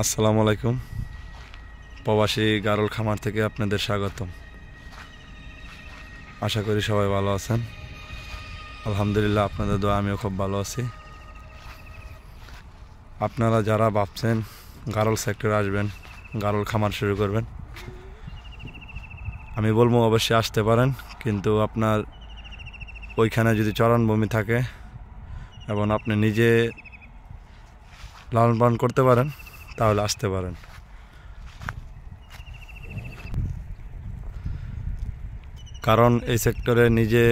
আসসালামু আলাইকুম। প্রবাসী গারল খামার থেকে আপনাদের স্বাগতম। আশা করি সবাই ভালো আছেন। আলহামদুলিল্লাহ, আপনাদের দোয়া আমিও খুব ভালো আছি। আপনারা যারা ভাবছেন গারল সেক্টরে আসবেন, গারল খামার শুরু করবেন, আমি বলবো অবশ্যই আসতে পারেন, কিন্তু আপনার ওইখানে যদি চরণভূমি থাকে এবং আপনি নিজে লালন পালন করতে পারেন তাহলে আসতে পারেন। কারণ এই সেক্টরে নিজে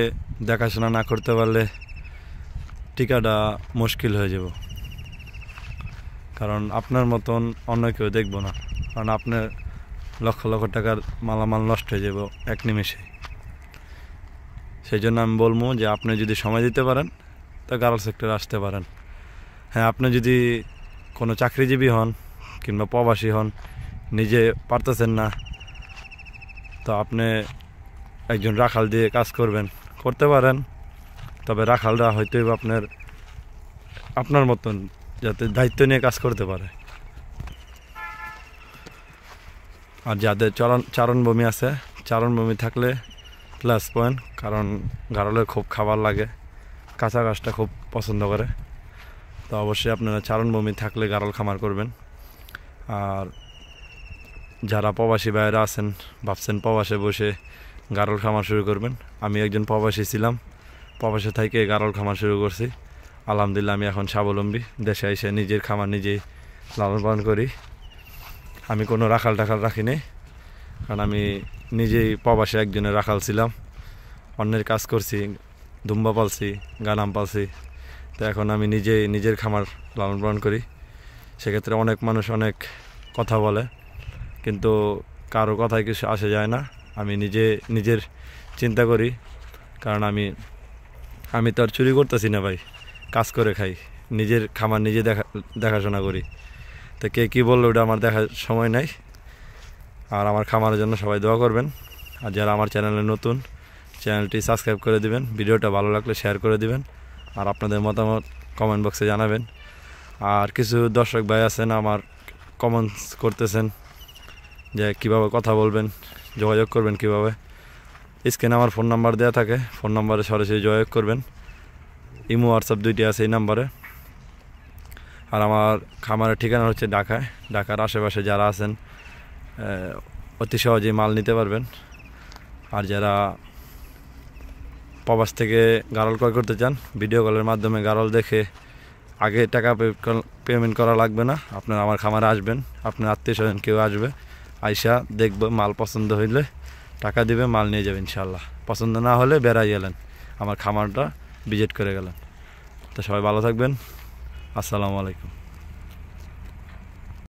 দেখাশোনা না করতে পারলে টিকাটা মুশকিল হয়ে যাব। কারণ আপনার মতন অন্য কেউ দেখবো না, কারণ আপনার লক্ষ লক্ষ টাকার মালামাল নষ্ট হয়ে যাব এক নিমেষে। সেই জন্য আমি বলবো যে আপনি যদি সময় দিতে পারেন তা গারল সেক্টরে আসতে পারেন। হ্যাঁ, আপনি যদি কোনো চাকরিজীবী হন কিংবা প্রবাসী হন, নিজে পারতেছেন না, তো আপনি একজন রাখাল দিয়ে কাজ করতে পারেন। তবে রাখালরা হয়তো আপনার মতন যাতে দায়িত্ব নিয়ে কাজ করতে পারে। আর যাদের চারণভূমি আছে, চারণভূমি থাকলে প্লাস পয়েন্ট, কারণ গারলের খুব খাবার লাগে, কাঁচা ঘাসটা খুব পছন্দ করে। তো অবশ্যই আপনারা চারণভূমি থাকলে গারল খামার করবেন। আর যারা প্রবাসী ভাইয়েরা আছেন, ভাবছেন প্রবাসে বসে গারল খামার শুরু করবেন, আমি একজন প্রবাসী ছিলাম, প্রবাসে থেকে গারল খামার শুরু করছি। আলহামদুলিল্লাহ, আমি এখন স্বাবলম্বী, দেশে এসে নিজের খামার নিজেই লালন পালন করি। আমি কোনো রাখাল রাখি নেই, কারণ আমি নিজেই প্রবাসে একজনের রাখাল ছিলাম, অন্যের কাজ করছি, দুম্বা পালছি, গানাম পালছি। তো এখন আমি নিজের খামার লালন পালন করি। সেক্ষেত্রে অনেক মানুষ অনেক কথা বলে, কিন্তু কারো কথায় কিছু আসে যায় না। আমি নিজের চিন্তা করি, কারণ আমি তো আর চুরি করতেছি না ভাই, কাজ করে খাই, নিজের খামার নিজে দেখাশোনা করি। তো কে কী বললো ওটা আমার দেখার সময় নাই। আর আমার খামারের জন্য সবাই দোয়া করবেন। আর যারা আমার চ্যানেলে নতুন, চ্যানেলটি সাবস্ক্রাইব করে দিবেন, ভিডিওটা ভালো লাগলে শেয়ার করে দিবেন, আর আপনাদের মতামত কমেন্ট বক্সে জানাবেন। আর কিছু দর্শক ভাই আছেন আমার কমেন্টস করতেছেন যে কীভাবে কথা বলবেন, যোগাযোগ করবেন কীভাবে। স্ক্রিনে আমার ফোন নাম্বার দেওয়া থাকে, ফোন নাম্বারে সরাসরি যোগাযোগ করবেন। ইমো হোয়াটসঅ্যাপ দুইটি আছে এই নাম্বারে। আর আমার খামারের ঠিকানা হচ্ছে ঢাকায়। ঢাকার আশেপাশে যারা আছেন অতি সহজেই মাল নিতে পারবেন। আর যারা প্রবাস থেকে গারল ক্রয় করতে চান, ভিডিও কলের মাধ্যমে গারল দেখে আগে টাকা পেমেন্ট করা লাগবে না। আপনারা আমার খামারে আসবেন, আপনার আত্মীয় স্বজন কেউ আসবে, আইসা দেখবে, মাল পছন্দ হইলে টাকা দিবে, মাল নিয়ে যাবে ইনশাল্লাহ। পছন্দ না হলে বেড়াই গেলেন, আমার খামারটা ভিজিট করে গেলেন। তো সবাই ভালো থাকবেন। আসসালামু আলাইকুম।